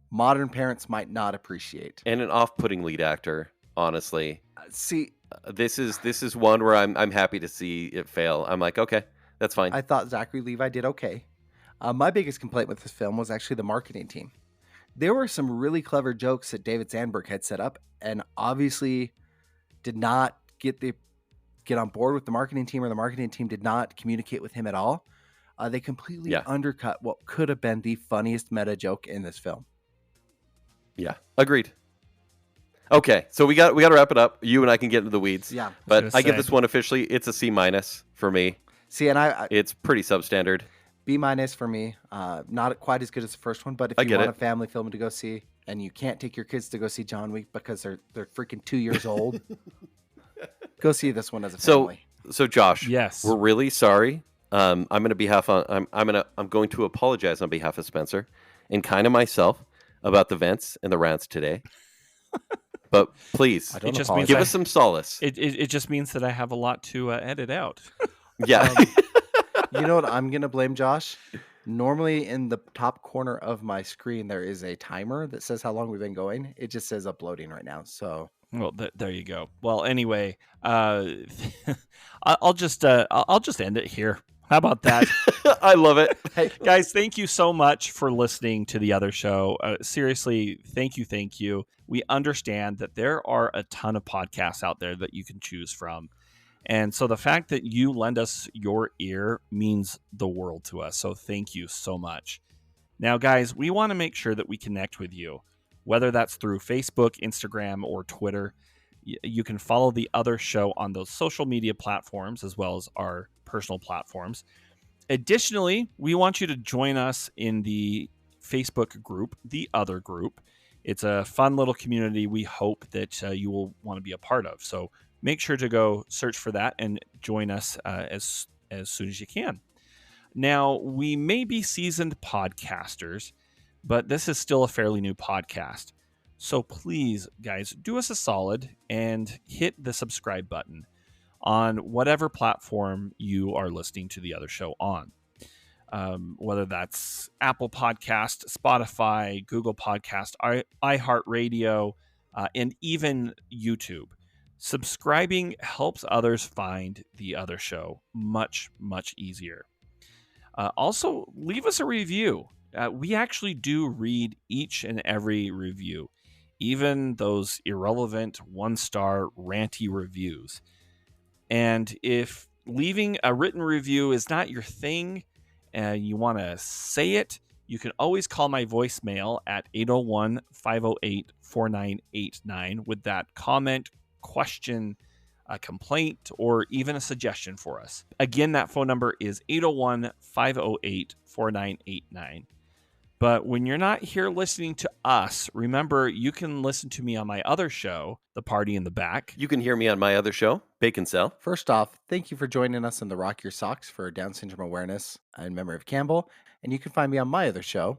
modern parents might not appreciate, and an off-putting lead actor. Honestly, see, this is one where I'm happy to see it fail. I'm like, okay, that's fine. I thought Zachary Levi did okay. My biggest complaint with this film was actually the marketing team. there were some really clever jokes that David Sandberg had set up, and obviously did not get on board with the marketing team, or the marketing team did not communicate with him at all. They completely undercut what could have been the funniest meta joke in this film. Yeah, agreed. Okay, so we got to wrap it up. You and I can get into the weeds. Yeah, but I give this one officially, it's a C- for me. See, and it's pretty substandard. B- for me. Not quite as good as the first one, but if you want a family film to go see, and you can't take your kids to go see John Wick because they're freaking 2 years old, go see this one as a family. So Josh, yes, we're really sorry. I'm going to apologize on behalf of Spencer and kind of myself about the vents and the rants today. But please, give us some solace. It just means that I have a lot to edit out. Yeah. You know what I'm going to blame, Josh? Normally in the top corner of my screen, there is a timer that says how long we've been going. It just says uploading right now. So, well, there you go. Well, anyway, I'll just end it here. How about that? I love it. Hey, guys, thank you so much for listening to the other show. Seriously, thank you. We understand that there are a ton of podcasts out there that you can choose from. And so the fact that you lend us your ear means the world to us. So thank you so much. Now, guys, we want to make sure that we connect with you, whether that's through Facebook, Instagram, or Twitter. You can follow the other show on those social media platforms as well as our personal platforms. Additionally, we want you to join us in the Facebook group, The Other Group. It's a fun little community we hope that you will want to be a part of. So make sure to go search for that and join us as soon as you can. Now, we may be seasoned podcasters, but this is still a fairly new podcast. So please, guys, do us a solid and hit the subscribe button on whatever platform you are listening to the other show on. Whether that's Apple Podcast, Spotify, Google Podcast, iHeartRadio, and even YouTube. Subscribing helps others find the other show much, much easier. Also, leave us a review. We actually do read each and every review, even those irrelevant one-star ranty reviews. And if leaving a written review is not your thing and you want to say it, you can always call my voicemail at 801-508-4989 with that comment, question, a complaint, or even a suggestion for us. Again, that phone number is 801-508-4989. But when you're not here listening to us, remember, you can listen to me on my other show, The Party in the Back. You can hear me on my other show, Baconsale. First off, thank you for joining us in the Rock Your Socks for Down Syndrome Awareness in memory of Campbell. And you can find me on my other show,